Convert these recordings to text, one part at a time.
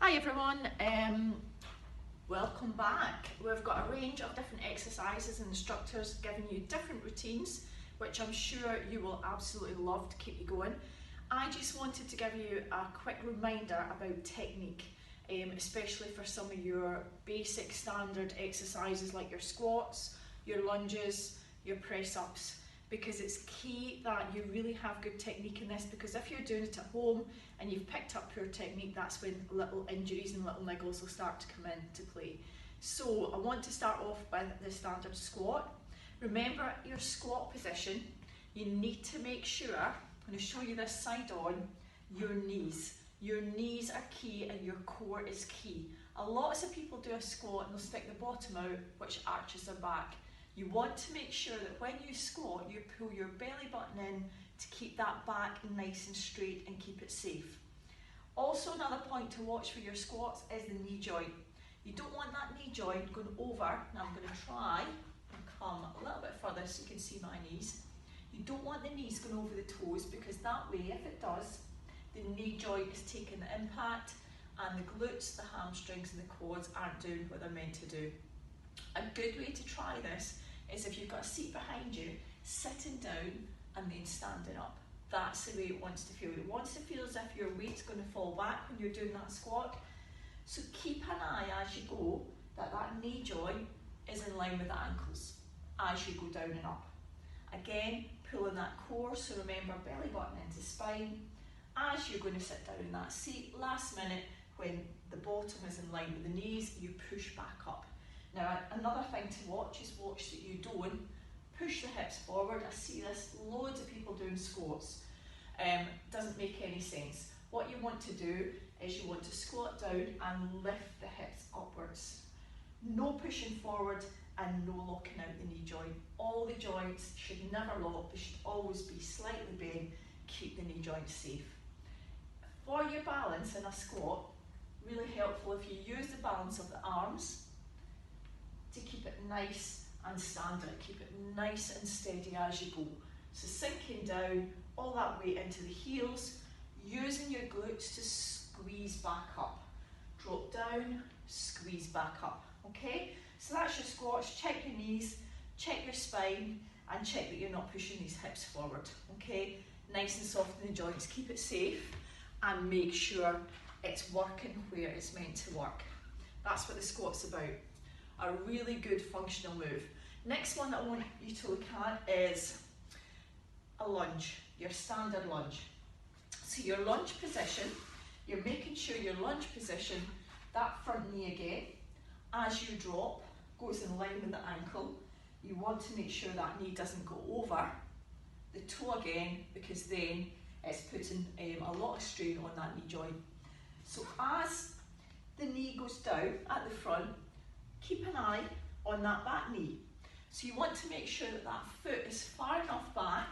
Hi everyone, welcome back. We've got a range of different exercises and instructors giving you different routines, which I'm sure you will absolutely love to keep you going. I just wanted to give you a quick reminder about technique, especially for some of your basic standard exercises like your squats, your lunges, your press-ups, because it's key that you really have good technique in this, because if you're doing it at home and you've picked up poor technique, that's when little injuries and little niggles will start to come into play. So I want to start off by the standard squat. Remember your squat position, you need to make sure, I'm going to show you this side on, your knees. Your knees are key and your core is key. Lots of people do a squat and they'll stick the bottom out, which arches their back. You want to make sure that when you squat, you pull your belly button in to keep that back nice and straight and keep it safe. Also, another point to watch for your squats is the knee joint. You don't want that knee joint going over. Now I'm going to try and come a little bit further so you can see my knees. You don't want the knees going over the toes, because that way, if it does, the knee joint is taking the impact and the glutes, the hamstrings and the quads aren't doing what they're meant to do. A good way to try this is if you've got a seat behind you, sitting down and then standing up. That's the way it wants to feel. It wants to feel as if your weight's going to fall back when you're doing that squat. So keep an eye as you go that that knee joint is in line with the ankles as you go down and up. Again, pulling that core, so remember belly button into spine. As you're going to sit down in that seat, last minute when the bottom is in line with the knees, you push back up. Now, another thing to watch is watch that you don't push the hips forward. I see this, loads of people doing squats. Doesn't make any sense. What you want to do is you want to squat down and lift the hips upwards. No pushing forward and no locking out the knee joint. All the joints should never lock, they should always be slightly bent, keep the knee joint safe. For your balance in a squat, really helpful if you use the balance of the arms to keep it nice and standard, keep it nice and steady as you go. So sinking down, all that weight into the heels, using your glutes to squeeze back up. Drop down, squeeze back up, okay? So that's your squats. Check your knees, check your spine, and check that you're not pushing these hips forward, okay? Nice and soft in the joints, keep it safe, and make sure it's working where it's meant to work. That's what the squat's about. A really good functional move. Next one that I want you to look at is a lunge, your standard lunge. So your lunge position, you're making sure your lunge position, that front knee again, as you drop, goes in line with the ankle. You want to make sure that knee doesn't go over the toe again, because then it's putting a lot of strain on that knee joint. So as the knee goes down at the front, keep an eye on that back knee. So you want to make sure that that foot is far enough back.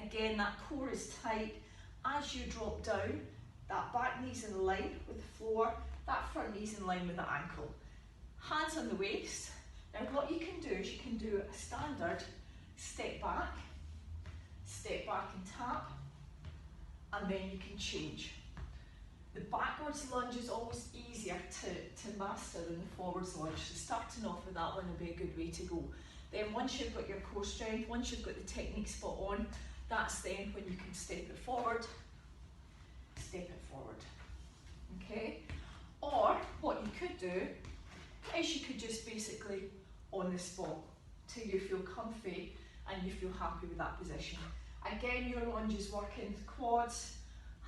Again, that core is tight. As you drop down, that back knee's in line with the floor, that front knee's in line with the ankle. Hands on the waist. Now what you can do is you can do a standard step back and tap, and then you can change. The backwards lunge is always easier to master than the forwards lunge, so starting off with that one will be a good way to go. Then once you've got your core strength, once you've got the technique spot on, that's then when you can step it forward, okay? Or what you could do is you could just basically on the spot till you feel comfy and you feel happy with that position. Again, your lunge is working quads,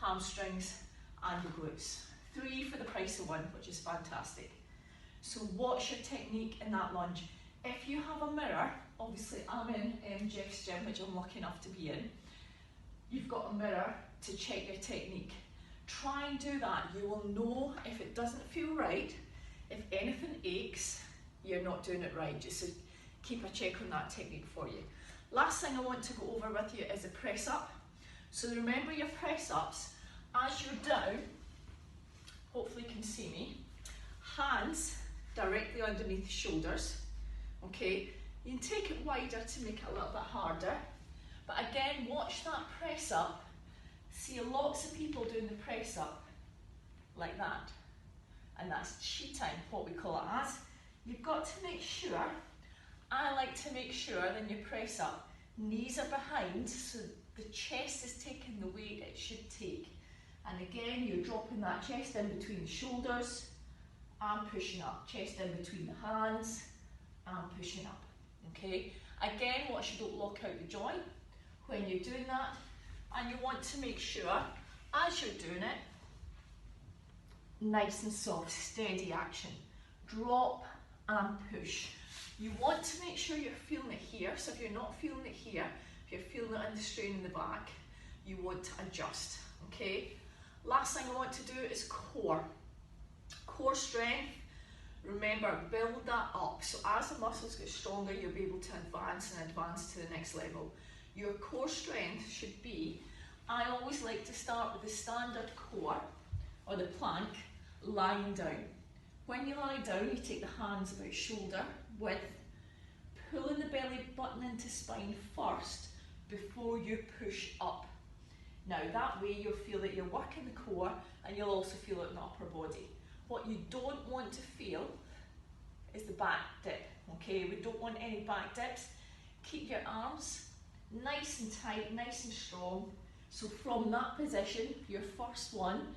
hamstrings, and the glutes. 3 for the price of 1, which is fantastic. So what's your technique in that lunge? If you have a mirror, obviously I'm in Jeff's gym, which I'm lucky enough to be in, you've got a mirror to check your technique. Try and do that. You will know if it doesn't feel right, if anything aches, you're not doing it right. Just to keep a check on that technique for you. Last thing I want to go over with you is a press up. So remember your press ups. As you're down, hopefully you can see me, hands directly underneath the shoulders, okay? You can take it wider to make it a little bit harder, but again, watch that press up. See lots of people doing the press up like that. and that's cheating, what we call it as. You've got to make sure, I like to make sure, then you press up, knees are behind, so the chest is taking the weight it should take. And again, you're dropping that chest in between the shoulders and pushing up. Chest in between the hands and pushing up. Okay? Again, watch you don't lock out the joint when you're doing that. And you want to make sure, as you're doing it, nice and soft, steady action. Drop and push. You want to make sure you're feeling it here. So if you're not feeling it here, if you're feeling it in the strain in the back, you want to adjust. Okay? Last thing I want to do is core. Core strength. Remember, build that up. So as the muscles get stronger, you'll be able to advance and advance to the next level. Your core strength should be, I always like to start with the standard core, or the plank, lying down. When you lie down, you take the hands about shoulder width, pulling the belly button into spine first before you push up. Now that way you'll feel that you're working the core and you'll also feel it in the upper body. What you don't want to feel is the back dip, okay? We don't want any back dips. Keep your arms nice and tight, nice and strong. So from that position, your first one,